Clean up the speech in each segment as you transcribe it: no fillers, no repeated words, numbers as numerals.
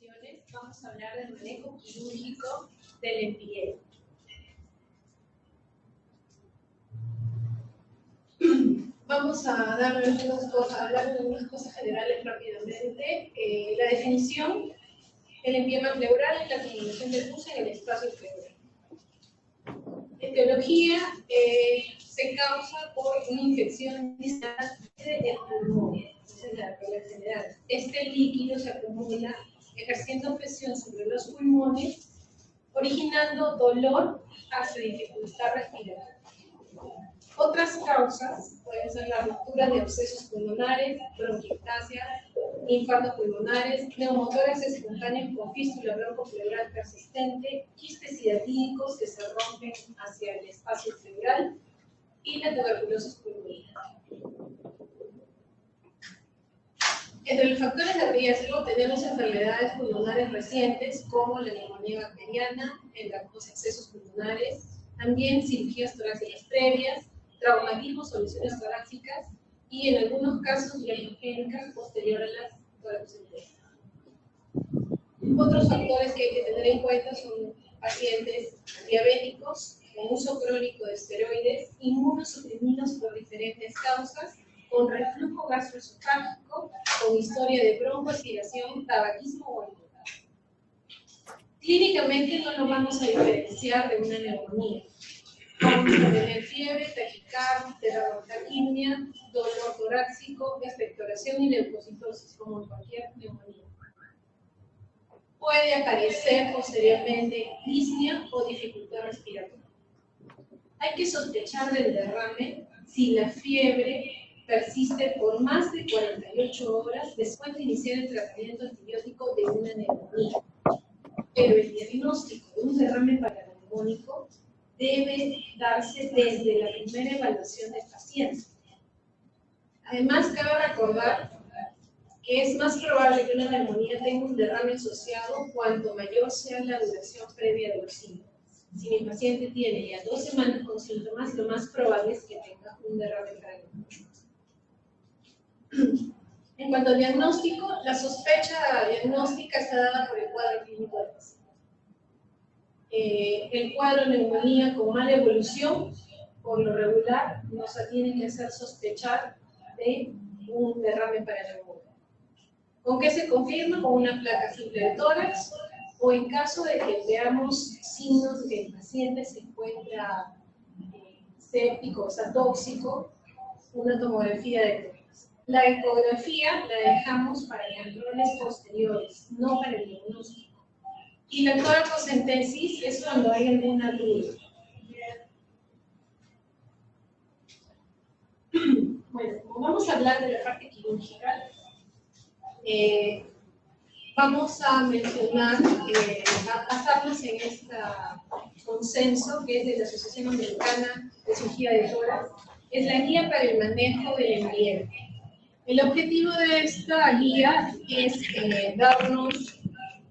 sesiones vamos a hablar del manejo quirúrgico del NPL. Vamos a hablar de algunas cosas generales rápidamente. La definición, el empiema pleural es la acumulación del pus en el espacio pleural. Etiología se causa por una infección del pulmón, esa es la regla general. Este líquido se acumula ejerciendo presión sobre los pulmones, originando dolor hasta dificultad respiratoria. Otras causas pueden ser la ruptura de abscesos pulmonares, bronquiectasia, infartos pulmonares, neumotórax espontáneo con fístula broncopleural persistente, quistes hiatídicos que se rompen hacia el espacio pleural y la tuberculosis pulmonar. Entre los factores de riesgo tenemos enfermedades pulmonares recientes como la neumonía bacteriana, los excesos pulmonares, también cirugías torácicas previas, traumatismos o lesiones torácicas y en algunos casos iatrogénicas posterior a la toracocentesis. Otros factores que hay que tener en cuenta son pacientes diabéticos con uso crónico de esteroides, inmunosuprimidos por diferentes causas, con reflujo gastroesofágico, con historia de broncoaspiración, tabaquismo o alcohol. Clínicamente no lo vamos a diferenciar de una neumonía. Vamos a tener fiebre, taquicardia, taquimia, dolor torácico, expectoración y leucocitosis, como en cualquier neumonía. Puede aparecer posteriormente disnea o dificultad respiratoria. Hay que sospechar del derrame si la fiebre persiste por más de 48 horas después de iniciar el tratamiento antibiótico de una neumonía. Pero el diagnóstico de un derrame paraneumónico debe darse desde la primera evaluación del paciente. Además, cabe recordar que es más probable que una neumonía tenga un derrame asociado cuanto mayor sea la duración previa de los síntomas. Si mi paciente tiene ya 2 semanas con síntomas, lo más probable es que tenga un derrame paraneumónico. En cuanto al diagnóstico, la sospecha diagnóstica está dada por el cuadro clínico del paciente. El cuadro neumonía con mala evolución, por lo regular, nos tiene que hacer sospechar de un derrame paraneumónico. ¿Con qué se confirma? Con una placa simple de tórax, o en caso de que veamos signos de que el paciente se encuentra séptico, o sea, tóxico, una tomografía de tórax. La ecografía la dejamos para controles posteriores, no para el diagnóstico. Y la toracocentesis es cuando hay alguna duda. Bueno, como vamos a hablar de la parte quirúrgica, vamos a mencionar, a basarnos en este consenso que es de la Asociación Americana de Cirugía de Tórax, es la guía para el manejo del embrión. El objetivo de esta guía es darnos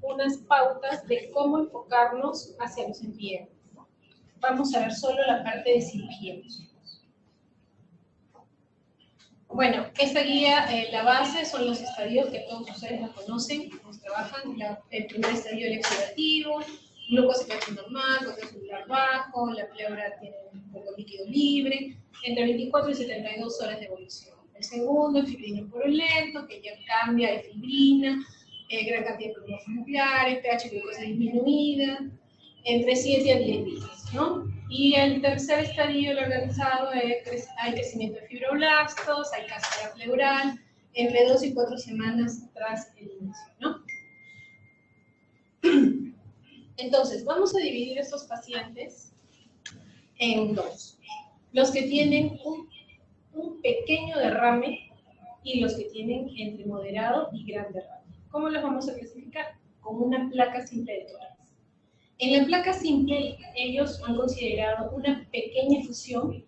unas pautas de cómo enfocarnos hacia los embriones. Vamos a ver solo la parte de cirugía. Bueno, esta guía, la base son los estadios que todos ustedes la conocen, nos trabajan, el primer estadio el exudativo, glucosa normal, control celular bajo, la pleura tiene un poco líquido libre, entre 24 y 72 horas de evolución. El segundo, el fibrino purulento, que ya cambia de fibrina, gran cantidad de globos nucleares, pH glucosa disminuida, entre 7 y 10 días, ¿no? Y el tercer estadio, el organizado, hay crecimiento de fibroblastos, hay cáscara pleural, entre 2 y 4 semanas tras el inicio, ¿no? Entonces, vamos a dividir estos pacientes en dos. Los que tienen un pequeño derrame y los que tienen entre moderado y gran derrame. ¿Cómo los vamos a clasificar? Con una placa simple de tórax. En la placa simple, ellos han considerado una pequeña fusión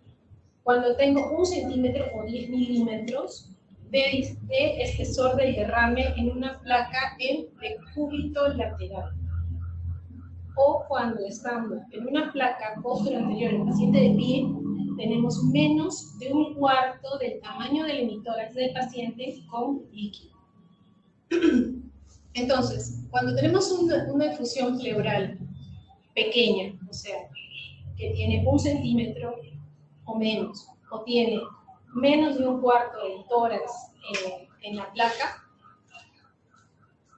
cuando tengo 1 centímetro o 10 milímetros de espesor del derrame en una placa en decúbito lateral. O cuando estamos en una placa posterior al paciente de pie, tenemos menos de 1/4 del tamaño del hemitórax del paciente con líquido. Entonces, cuando tenemos una efusión pleural pequeña, o sea, que tiene 1 centímetro o menos, o tiene menos de 1/4 del tórax en la placa,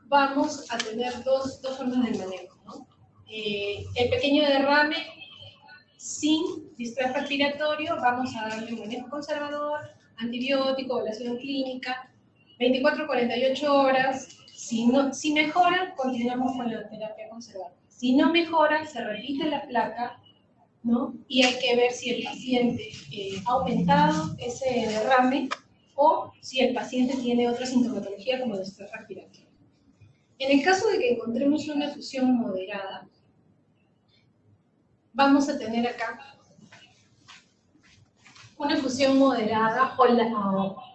vamos a tener dos formas de manejo, ¿no? El pequeño derrame sin distrés respiratorio, vamos a darle un manejo conservador, antibiótico, evaluación clínica, 24 a 48 horas. Si mejora, continuamos con la terapia conservadora. Si no mejora, se repite la placa, ¿no? Y hay que ver si el paciente ha aumentado ese derrame o si el paciente tiene otra sintomatología como distrés respiratorio. En el caso de que encontremos una efusión moderada, vamos a tener acá una efusión moderada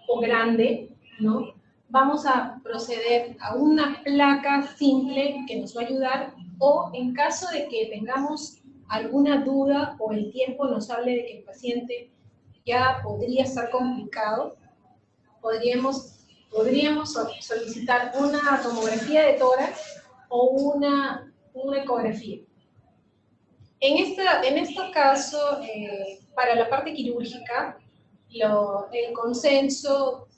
o grande, ¿no? Vamos a proceder a una placa simple que nos va a ayudar, o en caso de que tengamos alguna duda o el tiempo nos hable de que el paciente ya podría estar complicado, podríamos solicitar una tomografía de tórax o una ecografía. En este caso, para la parte quirúrgica, el consenso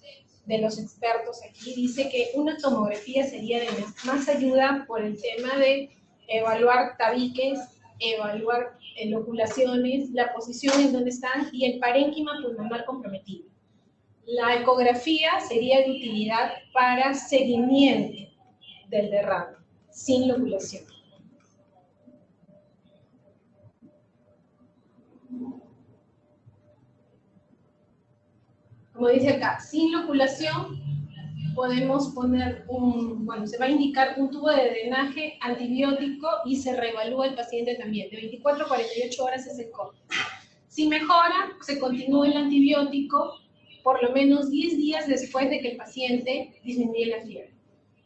de los expertos aquí dice que una tomografía sería de más ayuda por el tema de evaluar tabiques, evaluar loculaciones, la posición en donde están y el parénquima pulmonar comprometido. La ecografía sería de utilidad para seguimiento del derrame, sin loculación. Como dice acá, sin loculación podemos poner se va a indicar un tubo de drenaje antibiótico y se reevalúa el paciente también. De 24 a 48 horas es el corte. Si mejora, se continúa el antibiótico por lo menos 10 días después de que el paciente disminuye la fiebre.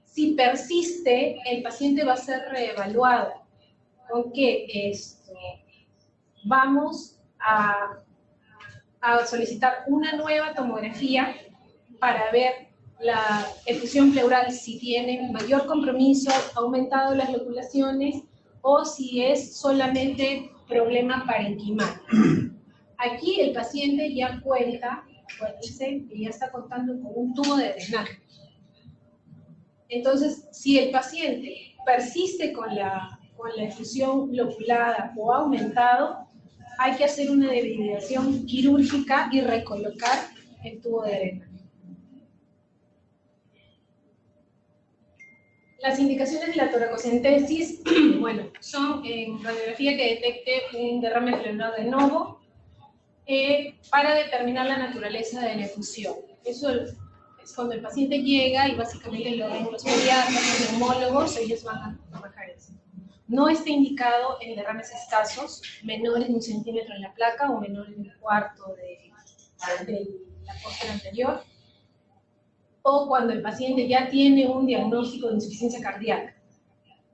Si persiste, el paciente va a ser reevaluado. ¿Con qué? Vamos a solicitar una nueva tomografía para ver la efusión pleural, si tiene mayor compromiso, ha aumentado las loculaciones o si es solamente problema parenquimal. Aquí el paciente ya cuenta, acuérdense, que ya está contando con un tubo de drenaje. Entonces, si el paciente persiste con la efusión loculada o ha aumentado, hay que hacer una debridación quirúrgica y recolocar el tubo de drenaje. Las indicaciones de la toracocentesis, son en radiografía que detecte un derrame pleural de novo para determinar la naturaleza de la efusión. Eso es cuando el paciente llega y básicamente lo ven los pediatras, los neumólogos, ellos van a trabajar eso. No está indicado en derrames escasos, menores de 1 centímetro en la placa o menores de 1/4 de la costra anterior, o cuando el paciente ya tiene un diagnóstico de insuficiencia cardíaca.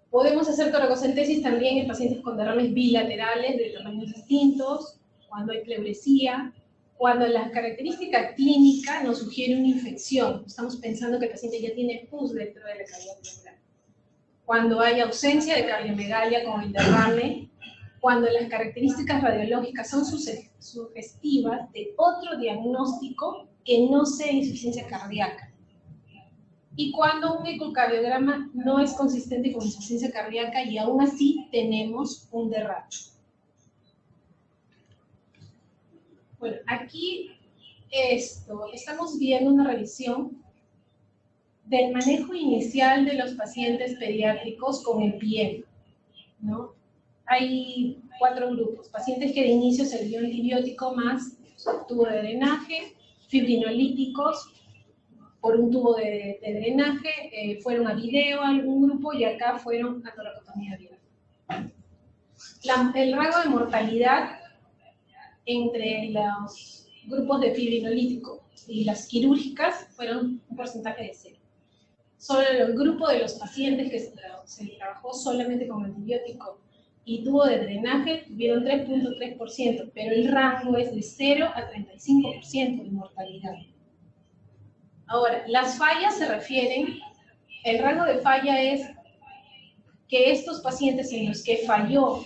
Podemos hacer toracocentesis también en pacientes con derrames bilaterales de tamaños distintos, cuando hay pleuresía, cuando la característica clínica nos sugiere una infección. Estamos pensando que el paciente ya tiene pus dentro de la cavidad pleural. Cuando hay ausencia de cardiomegalia con el derrame, cuando las características radiológicas son sugestivas de otro diagnóstico que no sea insuficiencia cardíaca. Y cuando un ecocardiograma no es consistente con insuficiencia cardíaca y aún así tenemos un derrame. Bueno, aquí estamos viendo una revisión del manejo inicial de los pacientes pediátricos con EpiEM, ¿no? Hay 4 grupos: pacientes que de inicio se les dio antibiótico más tubo de drenaje, fibrinolíticos por un tubo de drenaje, fueron a video algún grupo y acá fueron a toracotomía abierta. El rango de mortalidad entre los grupos de fibrinolítico y las quirúrgicas fueron un porcentaje de 0. Solo el grupo de los pacientes que se trabajó solamente con antibiótico y tubo de drenaje tuvieron 3.3%, pero el rango es de 0 a 35% de mortalidad. Ahora, las fallas se refieren El rango de falla es que estos pacientes en los que falló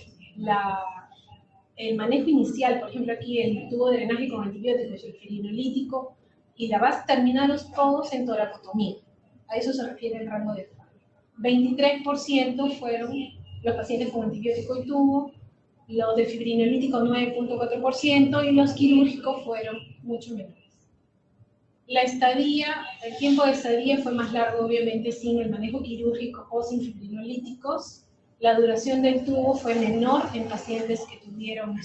el manejo inicial, por ejemplo aquí el tubo de drenaje con antibióticos, el fibrinolítico y la base, terminaron todos en toracotomía. A eso se refiere el rango de falla. 23% fueron los pacientes con antibiótico y tubo, los de fibrinolítico 9.4% y los quirúrgicos fueron mucho menores. La estadía, el tiempo de estadía fue más largo obviamente sin el manejo quirúrgico o sin fibrinolíticos. La duración del tubo fue menor en pacientes que tuvieron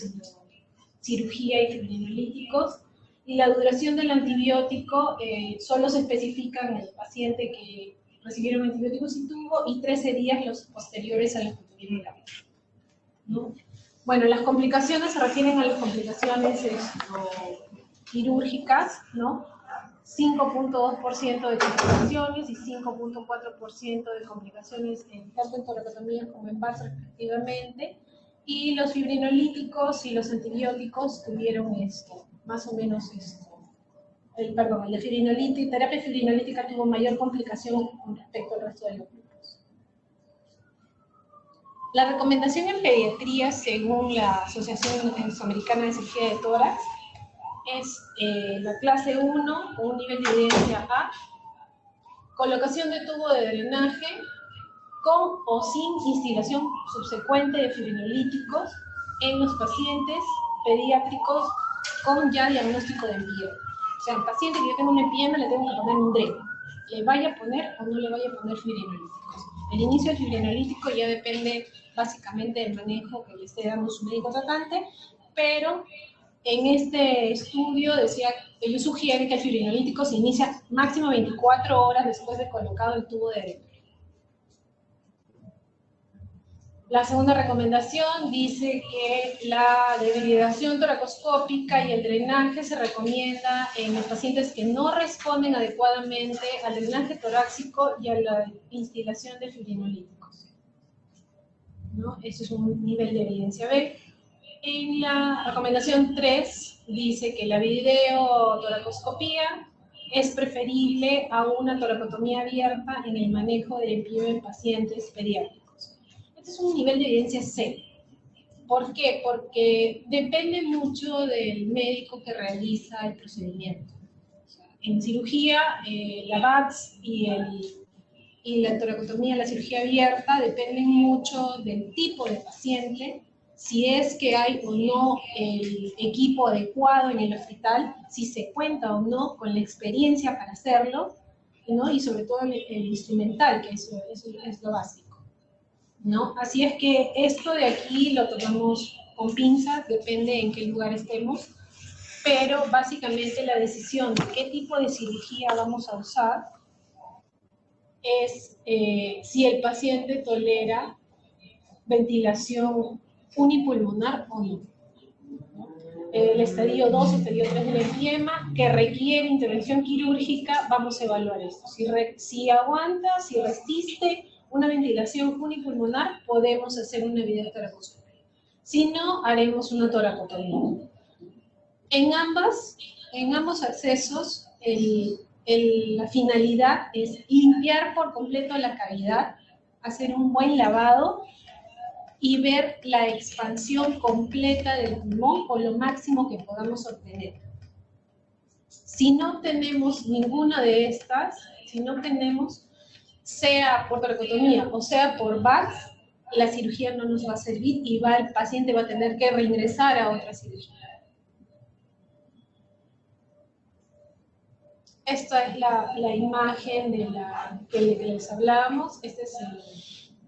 cirugía y fibrinolíticos. Y la duración del antibiótico solo se especifica en el paciente que recibieron antibióticos y tubo y 13 días los posteriores a los que tuvieron la vida, ¿no? Bueno, las complicaciones se refieren a las complicaciones quirúrgicas, ¿no? 5.2% de complicaciones y 5.4% de complicaciones tanto en toracotomías como en VATS respectivamente. Y los fibrinolíticos y los antibióticos tuvieron más o menos el de fibrinolítica, terapia fibrinolítica tuvo mayor complicación con respecto al resto de los grupos. La recomendación en pediatría, según la Asociación Americana de Cirugía de Tórax, es la clase 1 con un nivel de evidencia A, colocación de tubo de drenaje con o sin instilación subsecuente de fibrinolíticos en los pacientes pediátricos con ya diagnóstico de empiema. O sea, el paciente que yo tengo un empiema le tengo que poner un DREP. ¿Le vaya a poner o no le vaya a poner fibrinolíticos? El inicio del fibrinolítico ya depende básicamente del manejo que le esté dando su médico tratante, pero en este estudio decía que ellos sugieren que el fibrinolítico se inicia máximo 24 horas después de colocado el tubo de drenaje. La segunda recomendación dice que la debridación toracoscópica y el drenaje se recomienda en los pacientes que no responden adecuadamente al drenaje torácico y a la instilación de fibrinolíticos, ¿no? Eso es un nivel de evidencia B. En la recomendación 3 dice que la videotoracoscopía es preferible a una toracotomía abierta en el manejo del empiema en pacientes pediátricos. Este es un nivel de evidencia C. ¿Por qué? Porque depende mucho del médico que realiza el procedimiento. En cirugía, la VATS y la toracotomía, la cirugía abierta, dependen mucho del tipo de paciente, si es que hay o no el equipo adecuado en el hospital, si se cuenta o no con la experiencia para hacerlo, ¿no? Y sobre todo el instrumental, que es lo básico, ¿no? Así es que esto de aquí lo tomamos con pinzas, depende en qué lugar estemos, pero básicamente la decisión de qué tipo de cirugía vamos a usar es si el paciente tolera ventilación unipulmonar o no. El estadio 2, estadio 3 del empiema, que requiere intervención quirúrgica, vamos a evaluar esto. Si aguanta, si resiste una ventilación unipulmonar, podemos hacer una videotoracoscopia. Si no, haremos una toracotomía. En ambos accesos, la finalidad es limpiar por completo la cavidad, hacer un buen lavado y ver la expansión completa del pulmón o lo máximo que podamos obtener. Si no tenemos ninguna de estas, sea por toracotomía o sea por VATS, la cirugía no nos va a servir y el paciente va a tener que reingresar a otra cirugía. Esta es la imagen de que les hablábamos. Esta es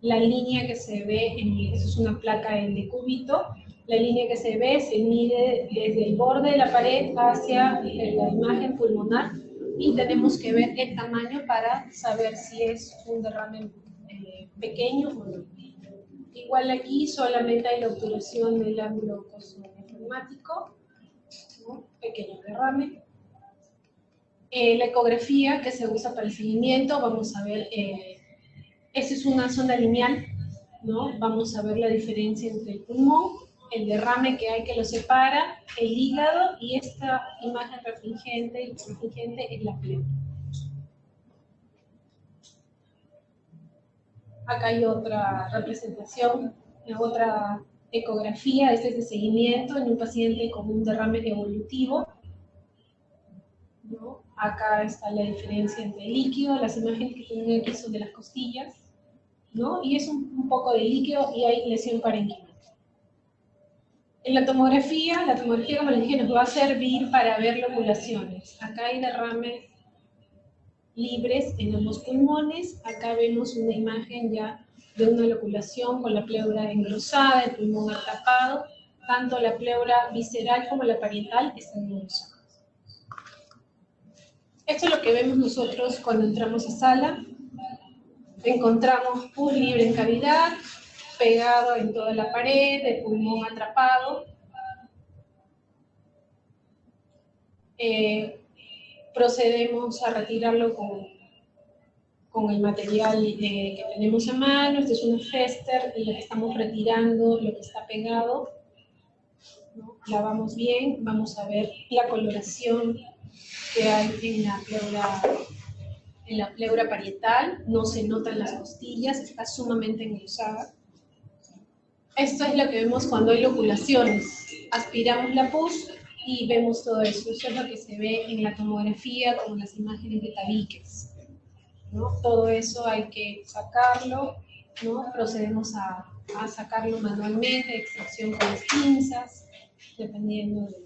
la línea que se ve, eso es una placa de decúbito. La línea que se ve se mide desde el borde de la pared hacia la imagen pulmonar y tenemos que ver el tamaño para saber si es un derrame pequeño o no. Igual aquí solamente hay la obturación del ángulo cosmoflegmático, ¿no? Pequeño derrame. La ecografía que se usa para el seguimiento, vamos a ver, esta es una sonda lineal, ¿no? Vamos a ver la diferencia entre el pulmón, el derrame que hay que lo separa, el hígado y esta imagen refringente es la pleura. Acá hay otra representación, otra ecografía. Este es de seguimiento en un paciente con un derrame evolutivo, ¿no? Acá está la diferencia entre líquido. Las imágenes que tienen aquí son de las costillas, ¿no? Y es un poco de líquido y hay lesión parenquimal. En la tomografía, como les dije, nos va a servir para ver loculaciones. Acá hay derrames libres en ambos pulmones. Acá vemos una imagen ya de una loculación con la pleura engrosada, el pulmón tapado. Tanto la pleura visceral como la parietal están engrosadas. Esto es lo que vemos nosotros cuando entramos a sala. Encontramos pus libre en cavidad, pegado en toda la pared, el pulmón atrapado. Procedemos a retirarlo con el material que tenemos a mano. Este es un Fester y le estamos retirando lo que está pegado, ¿no? Lavamos bien, vamos a ver la coloración que hay en la pleura parietal. No se notan las costillas, está sumamente engrosada. Esto es lo que vemos cuando hay loculaciones. Aspiramos la pus y vemos todo eso. Eso es lo que se ve en la tomografía, como las imágenes de tabiques, ¿no? Todo eso hay que sacarlo, ¿no? Procedemos a sacarlo manualmente, extracción con las pinzas, dependiendo de